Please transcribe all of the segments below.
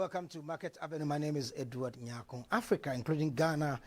welcome to Market Avenue. My name is Edward Nyakon. Africa, including Ghana,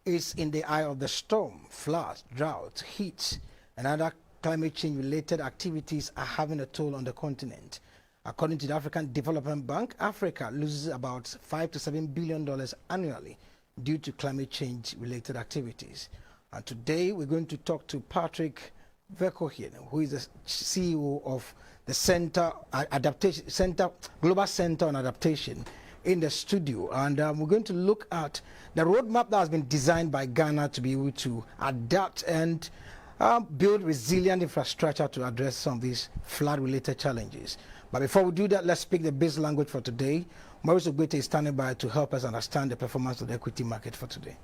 is in the eye of the storm. Floods, drought, heat, and other climate change-related activities are having a toll on the continent. According to the African Development Bank, Africa loses about $5 to $7 billion annually due to climate change-related activities. And today, we're going to talk to Patrick Vercohen, who is the CEO of the Global Center on Adaptation, in the studio. And we're going to look at the roadmap that has been designed by Ghana to be able to adapt and build resilient infrastructure to address some of these flood-related challenges. But before we do that, let's speak the basic language for today. Maurice Ogbete is standing by to help us understand the performance of the equity market for today.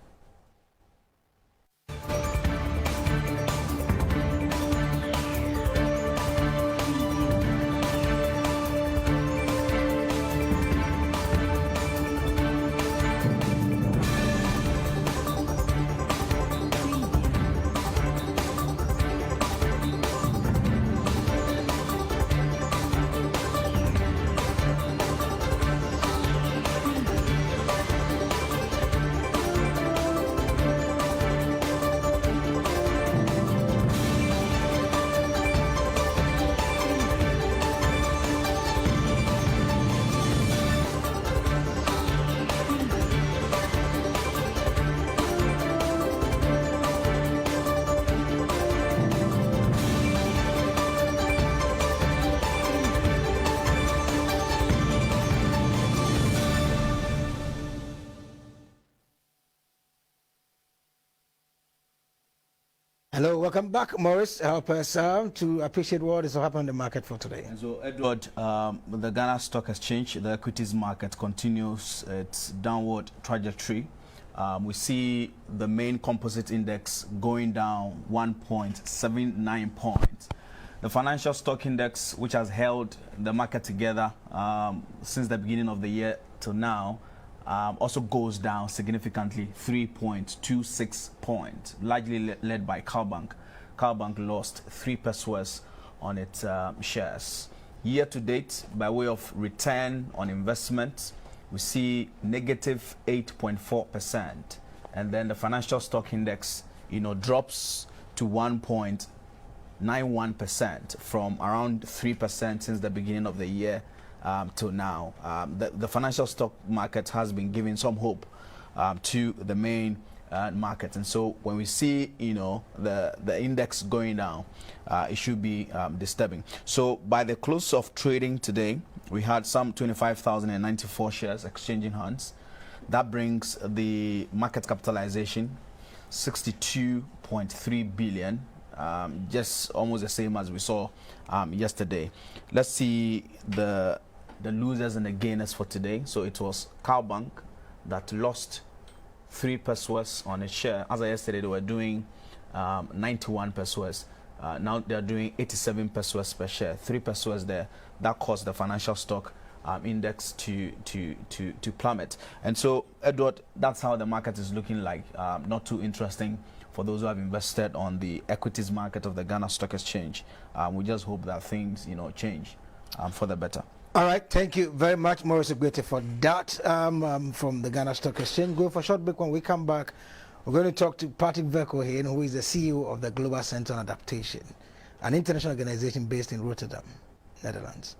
Hello, welcome back, Maurice. Help us to appreciate what is happening in the market for today. And so, Edward, the Ghana Stock Exchange, the equities market continues its downward trajectory. We see the main composite index going down 1.79 points. The financial stock index, which has held the market together since the beginning of the year till now, also goes down significantly, 3.26 points, largely led by CalBank. CalBank lost 3 pesos on its shares. Year to date, by way of return on investment, we see negative 8.4%. And then the financial stock index, drops to 1.91% from around 3% since the beginning of the year. Till now, the financial stock market has been giving some hope to the main market, and so when we see the index going down, it should be disturbing. So by the close of trading today, we had some 25,094 shares exchanging hands. That brings the market capitalization 62.3 billion. Just almost the same as we saw yesterday. Let's see the losers and the gainers for today. So it was CalBank that lost 3 pesos on its share. As of yesterday, they were doing 91 pesos. Now they are doing 87 pesos per share. 3 pesos there. That caused the financial stock index to plummet. And so, Edward, that's how the market is looking like. Not too interesting for those who have invested on the equities market of the Ghana Stock Exchange. We just hope that things, change for the better. All right, thank you very much, Maurice Ogbete, for that from the Ghana Stock Exchange. Go for a short break. When we come back, we're going to talk to Patrick Vercohen, who is the CEO of the Global Center on Adaptation, an international organization based in Rotterdam, Netherlands.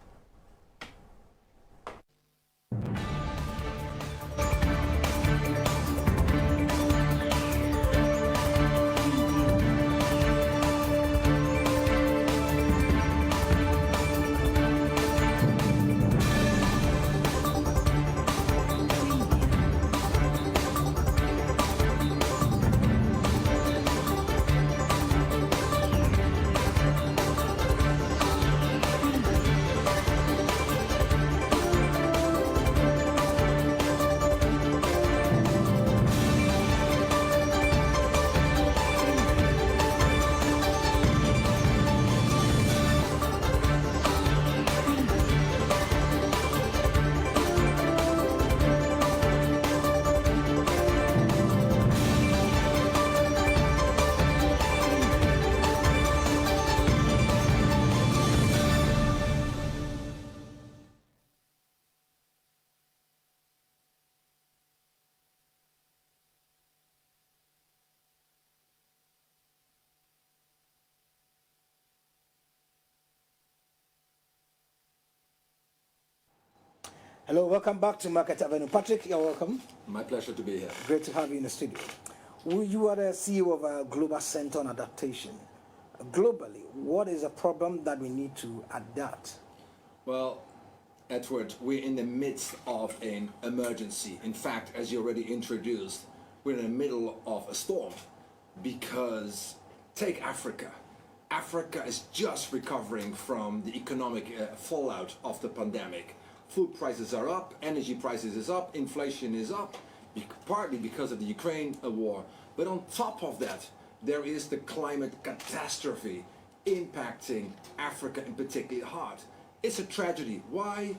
Hello, welcome back to Market Avenue. Patrick, you're welcome. My pleasure to be here. Great to have you in the studio. You are the CEO of a Global Center on Adaptation. Globally, what is a problem that we need to adapt? Well, Edward, we're in the midst of an emergency. In fact, as you already introduced, we're in the middle of a storm because take Africa. Africa is just recovering from the economic fallout of the pandemic. Food prices are up, energy prices is up, inflation is up, partly because of the Ukraine war. But on top of that, there is the climate catastrophe impacting Africa in particular hard. It's a tragedy. Why?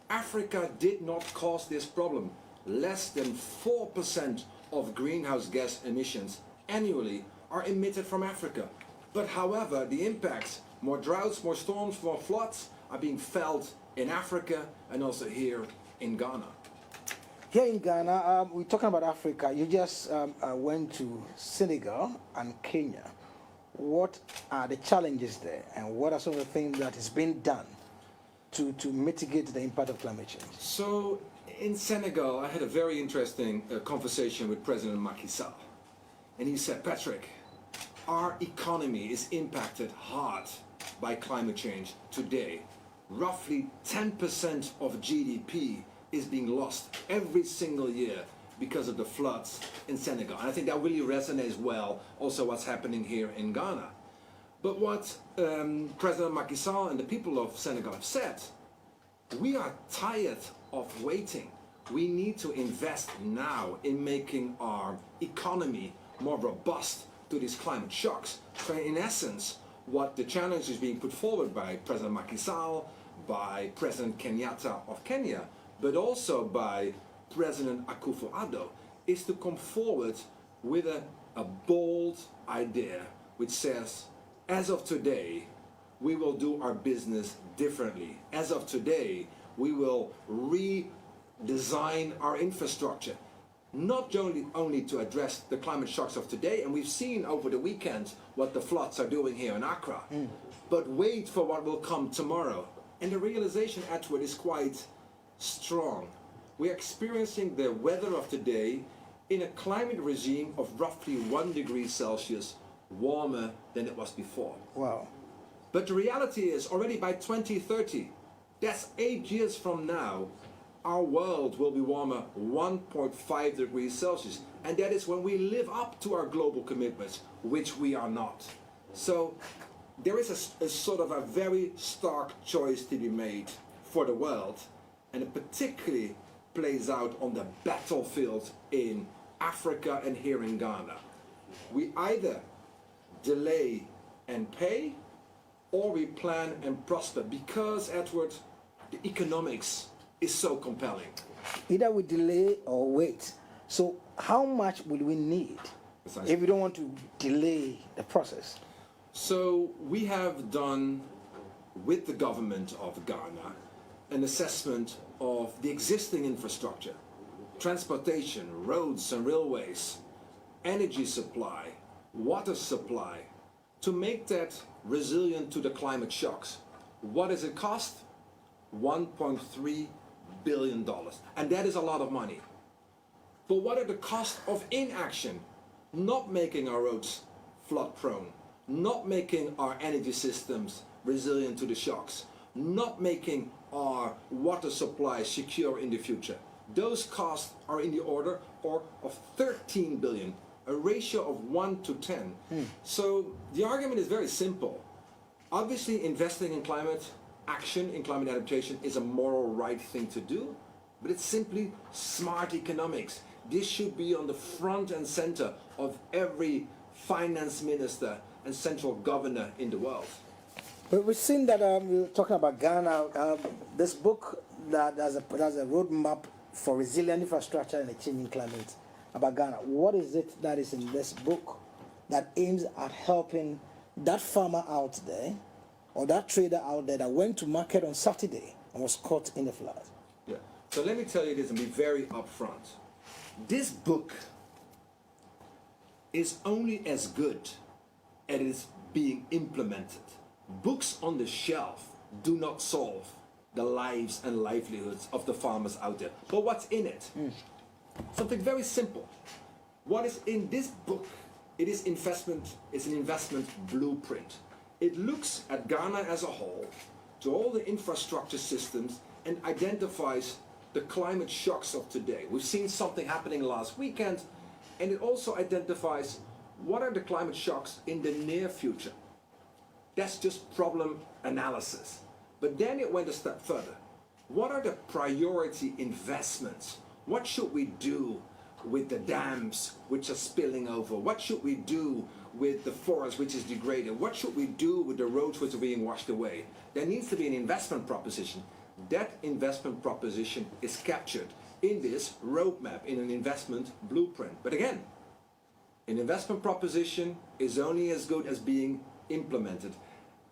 Africa did not cause this problem. Less than 4% of greenhouse gas emissions annually are emitted from Africa. But however, the impacts, more droughts, more storms, more floods, are being felt in Africa and also here in Ghana. Here in Ghana, we're talking about Africa. You just went to Senegal and Kenya. What are the challenges there, and what are some of the things that is being done to mitigate the impact of climate change? So in Senegal, I had a very interesting conversation with President Macky Sall. And he said, Patrick, our economy is impacted hard by climate change today. Roughly 10% of GDP is being lost every single year because of the floods in Senegal. And I think that really resonates well also what's happening here in Ghana. But what President Macky Sall and the people of Senegal have said, we are tired of waiting. We need to invest now in making our economy more robust to these climate shocks. So in essence, what the challenge is being put forward by President Macky Sall, by President Kenyatta of Kenya, but also by President Akufo-Addo, is to come forward with a bold idea which says, as of today, we will do our business differently. As of today, we will redesign our infrastructure, not only to address the climate shocks of today, and we've seen over the weekend what the floods are doing here in Accra, but wait for what will come tomorrow. And the realization, Edward, is quite strong. We're experiencing the weather of today in a climate regime of roughly 1 degree Celsius warmer than it was before. Wow. But the reality is already by 2030, that's 8 years from now, our world will be warmer 1.5 degrees Celsius. And that is when we live up to our global commitments, which we are not. So there is a sort of a very stark choice to be made for the world, and it particularly plays out on the battlefield in Africa and here in Ghana. We either delay and pay, or we plan and prosper, because, Edward, the economics is so compelling. Either we delay or wait. So how much will we need if we don't want to delay the process? So we have done with the government of Ghana an assessment of the existing infrastructure, transportation, roads and railways, energy supply, water supply, to make that resilient to the climate shocks. What does it cost? $1.3 billion. And that is a lot of money. But what are the costs of inaction? Not making our roads flood prone, not making our energy systems resilient to the shocks, not making our water supply secure in the future. Those costs are in the order of 13 billion, a ratio of 1 to 10. So the argument is very simple. Obviously, investing in climate action, in climate adaptation, is a moral right thing to do, but it's simply smart economics. This should be on the front and center of every finance minister and central governor in the world. But we've seen that we're talking about Ghana. This book that has a roadmap for resilient infrastructure and a changing climate about Ghana. What is it that is in this book that aims at helping that farmer out there or that trader out there that went to market on Saturday and was caught in the flood? Yeah. So let me tell you this and be very upfront. This book is only as good as it is being implemented. Books on the shelf do not solve the lives and livelihoods of the farmers out there. But what's in it? Something very simple. What is in this book? It is investment. It's an investment blueprint. It looks at Ghana as a whole, to all the infrastructure systems, and identifies the climate shocks of today. We've seen something happening last weekend, and it also identifies what are the climate shocks in the near future. That's just problem analysis. But then it went a step further. What are the priority investments? What should we do with the dams which are spilling over? What should we do with the forest which is degraded? What should we do with the roads which are being washed away? There needs to be an investment proposition. That investment proposition is captured in this roadmap, in an investment blueprint. But again, an investment proposition is only as good as being implemented.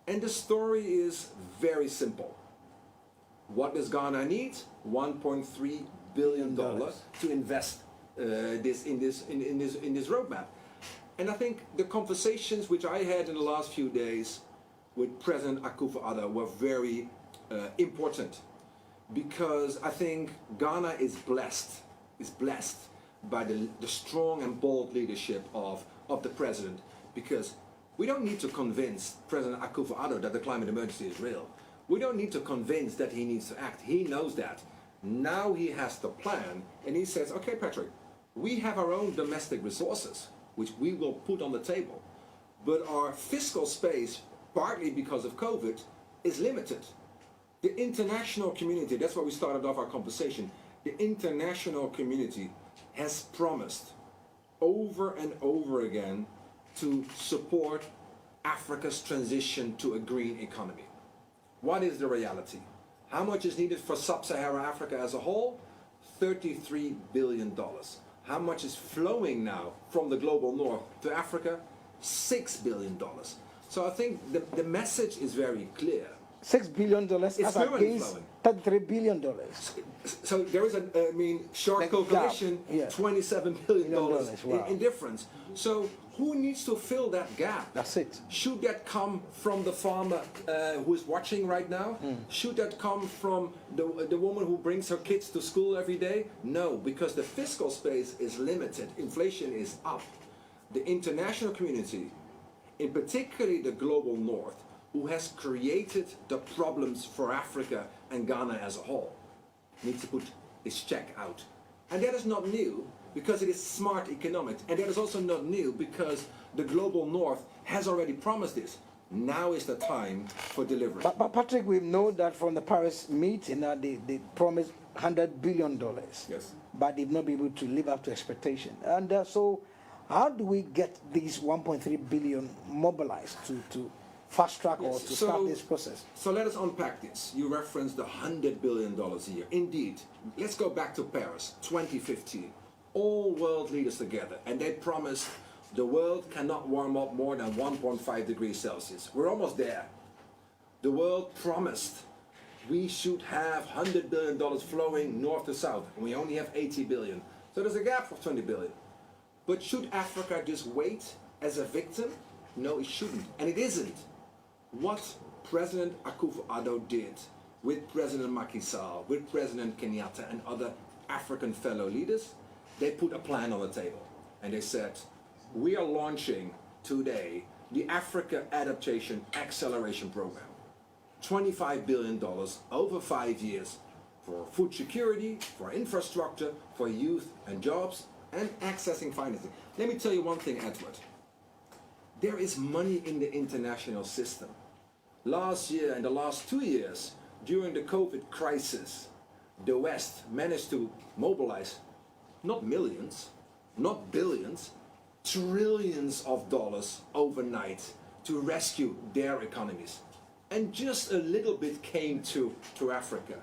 And the story is very simple. What does Ghana need? $1.3 billion to invest in this roadmap. And I think the conversations which I had in the last few days with President Akufo-Addo were very important, because I think Ghana is blessed by the strong and bold leadership of the president, because we don't need to convince President Akufo-Addo that the climate emergency is real. We don't need to convince that he needs to act. He knows that. Now he has the plan, and he says, okay, Patrick, we have our own domestic resources, which we will put on the table. But our fiscal space, partly because of COVID, is limited. The international community, that's why we started off our conversation, the international community has promised over and over again to support Africa's transition to a green economy. What is the reality? How much is needed for sub-Saharan Africa as a whole? $33 billion. How much is flowing now from the global north to Africa? $6 billion. So I think the message is very clear. $6 billion as against $33 billion. So there is short calculation, yeah. $27 billion wow. in difference. So who needs to fill that gap? That's it. Should that come from the farmer who is watching right now? Should that come from the woman who brings her kids to school every day? No, because the fiscal space is limited. Inflation is up. The international community, in particularly the global north, who has created the problems for Africa and Ghana as a whole, needs to put its check out. And that is not new, because it is smart economics. And that is also not new, because the global north has already promised this. Now is the time for delivery. But Patrick, we know that from the Paris meeting, they promised $100 billion. Yes. But they've not been able to live up to expectation. And so how do we get these 1.3 billion mobilized to fast track or to start this process? So let us unpack this. You referenced the $100 billion a year. Indeed, let's go back to Paris, 2015. All world leaders together, and they promised the world cannot warm up more than 1.5 degrees Celsius. We're almost there. The world promised we should have $100 billion flowing north to south, and we only have 80 billion. So there's a gap of 20 billion. But should Africa just wait as a victim? No, it shouldn't, and it isn't. What President Akufo-Addo did with President Macky Sall, with President Kenyatta and other African fellow leaders, they put a plan on the table. And they said, we are launching today the Africa Adaptation Acceleration Program. $25 billion over 5 years for food security, for infrastructure, for youth and jobs, and accessing financing. Let me tell you one thing, Edward. There is money in the international system. Last year and the last 2 years, during the COVID crisis, the West managed to mobilize not millions, not billions, trillions of dollars overnight to rescue their economies. And just a little bit came to Africa.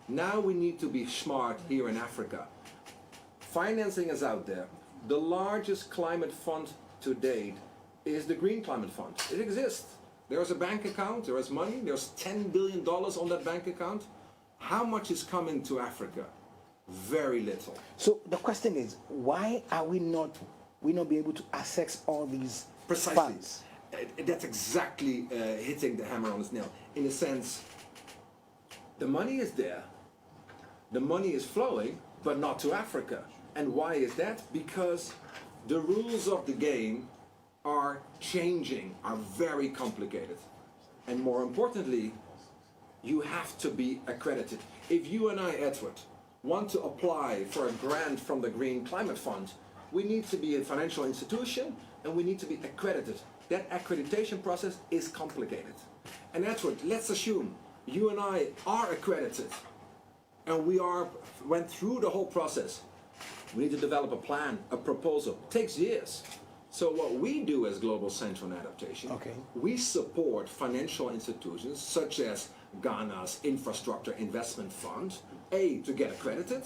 Now we need to be smart here in Africa. Financing is out there. The largest climate fund to date is the Green Climate Fund. It exists. There is a bank account, there is money, there's $10 billion on that bank account. How much is coming to Africa? Very little. So the question is, why are we not be able to access all these Precisely. funds? That's exactly hitting the hammer on the nail. In a sense, The money is there, the money is flowing, but not to Africa. And why is that? Because the rules of the game are changing, are very complicated. And more importantly, you have to be accredited. If you and I, Edward, want to apply for a grant from the Green Climate Fund, we need to be a financial institution and we need to be accredited. That accreditation process is complicated. And Edward, let's assume you and I are accredited and went through the whole process. We need to develop a plan, a proposal. It takes years. So what we do as Global Center on Adaptation, we support financial institutions such as Ghana's Infrastructure Investment Fund, to get accredited,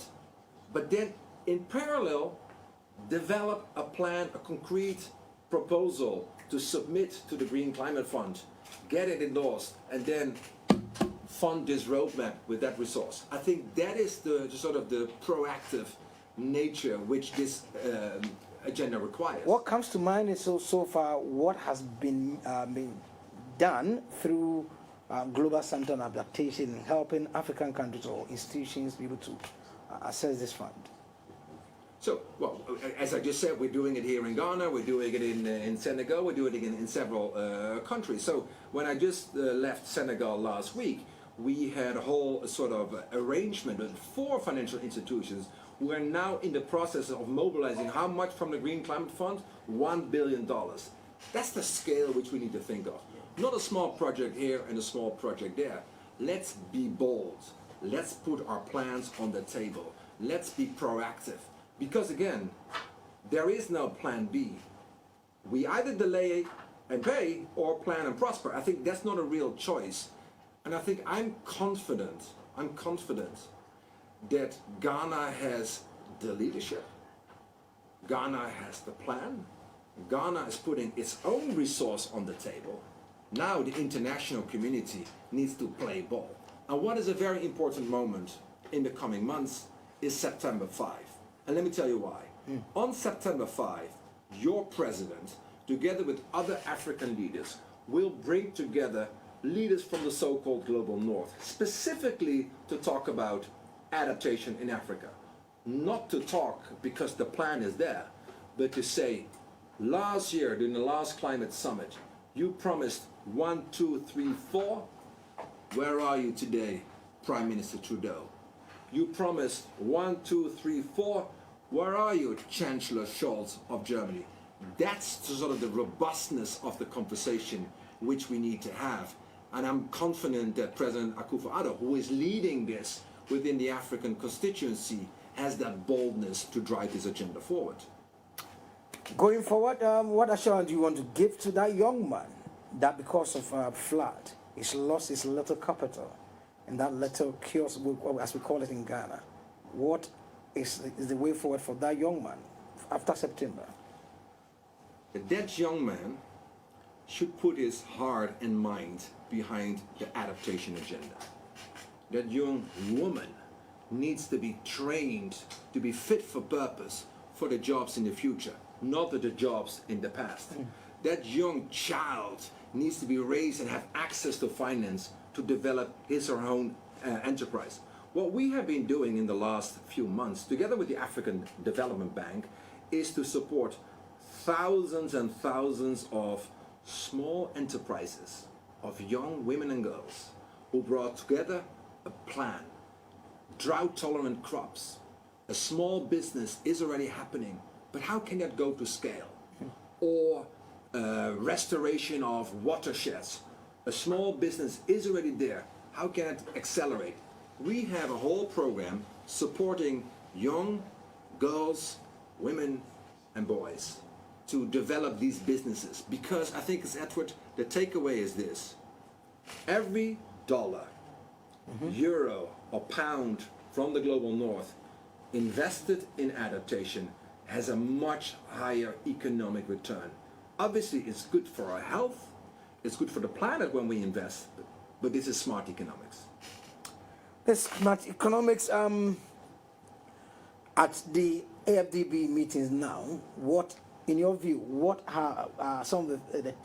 but then in parallel, develop a plan, a concrete proposal to submit to the Green Climate Fund, get it endorsed, and then fund this roadmap with that resource. I think that is the sort of the proactive nature which this agenda requires. What comes to mind is so far what has been done through Global Center on Adaptation in helping African countries or institutions be able to access this fund. So, well, as I just said, we're doing it here in Ghana, we're doing it in Senegal, we're doing it in several countries. So when I just left Senegal last week, we had a whole sort of arrangement with 4 financial institutions. We're now in the process of mobilizing how much from the Green Climate Fund? $1 billion. That's the scale which we need to think of. Not a small project here and a small project there. Let's be bold. Let's put our plans on the table. Let's be proactive. Because again, there is no plan B. We either delay and pay or plan and prosper. I think that's not a real choice. And I think I'm confident that Ghana has the leadership. Ghana has the plan. Ghana is putting its own resource on the table. Now the international community needs to play ball. And what is a very important moment in the coming months is September 5. And let me tell you why. On September 5, your president, together with other African leaders, will bring together leaders from the so-called Global North, specifically to talk about adaptation in Africa. Not to talk because the plan is there, but to say, last year during the last climate summit, you promised 1, 2, 3, 4. Where are you today, Prime Minister Trudeau? You promised 1, 2, 3, 4. Where are you, Chancellor Scholz of Germany? That's the sort of the robustness of the conversation which we need to have. And I'm confident that President Akufo-Addo, who is leading this within the African constituency, has that boldness to drive this agenda forward. Going forward, what assurance do you want to give to that young man that because of flood, he's lost his little capital and that little kiosk, as we call it in Ghana? What is the way forward for that young man after September? That young man should put his heart and mind behind the adaptation agenda. That young woman needs to be trained to be fit for purpose for the jobs in the future, not the jobs in the past. That young child needs to be raised and have access to finance to develop his or her own enterprise. What we have been doing in the last few months, together with the African Development Bank, is to support thousands and thousands of small enterprises, of young women and girls, who brought together a plan. Drought-tolerant crops. A small business is already happening, but how can that go to scale? Or restoration of watersheds. A small business is already there. How can it accelerate? We have a whole program supporting young girls, women, and boys to develop these businesses. Because I think, as Edward, the takeaway is this. Every dollar, euro, or pound from the Global North invested in adaptation has a much higher economic return. Obviously, it's good for our health, it's good for the planet when we invest, but this is smart economics. This smart economics, at the AFDB meetings now, what in your view, what are some of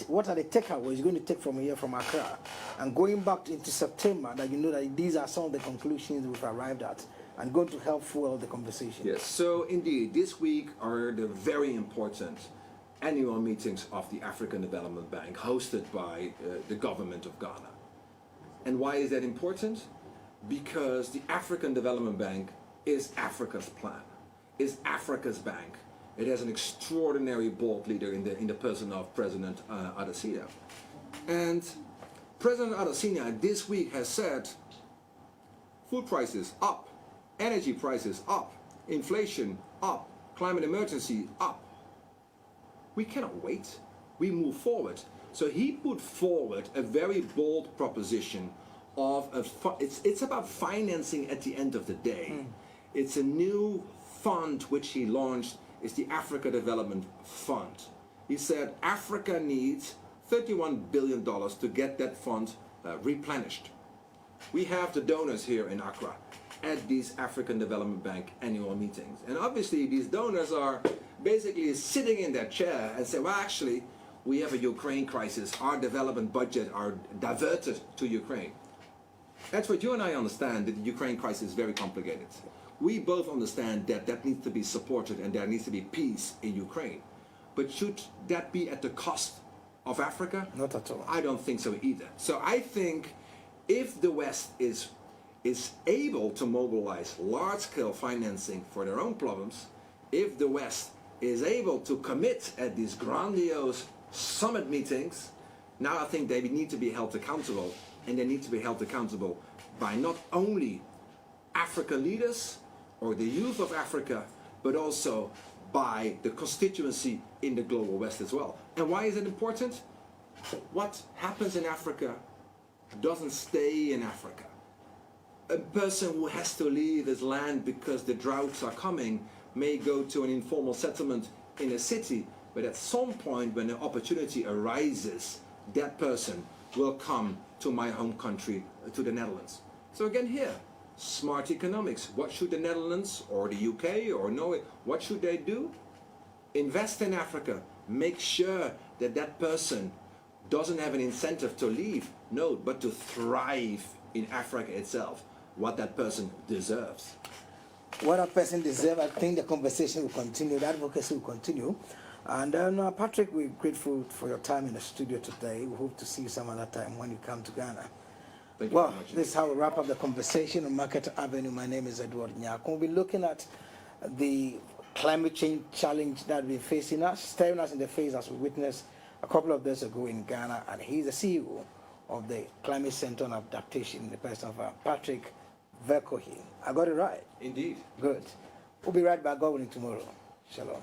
what are the takeaways you're going to take from here from Accra, and going back into September, that you know that these are some of the conclusions we've arrived at, and going to help fuel the conversation? Yes, so indeed, this week are the very important annual meetings of the African Development Bank, hosted by the government of Ghana. And why is that important? Because the African Development Bank is Africa's plan, is Africa's bank. It has an extraordinary board leader in the person of President Adesina. And President Adesina this week has said, food prices up, energy prices up, inflation up, climate emergency up. We cannot wait. We move forward. So he put forward a very bold proposition of it's about financing at the end of the day. It's a new fund which he launched. It's the Africa Development Fund. He said Africa needs $31 billion to get that fund replenished. We have the donors here in Accra at these African Development Bank annual meetings. And obviously these donors are basically sitting in their chair and say, well, actually, we have a Ukraine crisis. Our development budget are diverted to Ukraine. That's what you and I understand, that the Ukraine crisis is very complicated. We both understand that that needs to be supported and there needs to be peace in Ukraine. But should that be at the cost of Africa? Not at all. I don't think so either. So I think if the West is able to mobilize large-scale financing for their own problems, if the West is able to commit at these grandiose summit meetings, now I think they need to be held accountable, and they need to be held accountable by not only African leaders or the youth of Africa, but also by the constituency in the global West as well. And why is it important? What happens in Africa doesn't stay in Africa. A person who has to leave his land because the droughts are coming may go to an informal settlement in a city, but at some point when the opportunity arises, that person will come to my home country, to the Netherlands. So again here, smart economics. What should the Netherlands or the UK or Norway, what should they do? Invest in Africa. Make sure that that person doesn't have an incentive to leave, no, but to thrive in Africa itself, what that person deserves. What a person deserves, I think the conversation will continue, the advocacy will continue. And Patrick, we're grateful for your time in the studio today. We hope to see you some other time when you come to Ghana. Thank you Well, very much. this is how we wrap up the conversation on Market Avenue. My name is Edward Nyako. We'll be looking at the climate change challenge that we're facing us, staring us in the face as we witnessed a couple of days ago in Ghana. And he's the CEO of the Climate Center on Adaptation in the person of Patrick Vercohen. I got it right? Indeed. Good. We'll be right back, God willing, tomorrow. Shalom.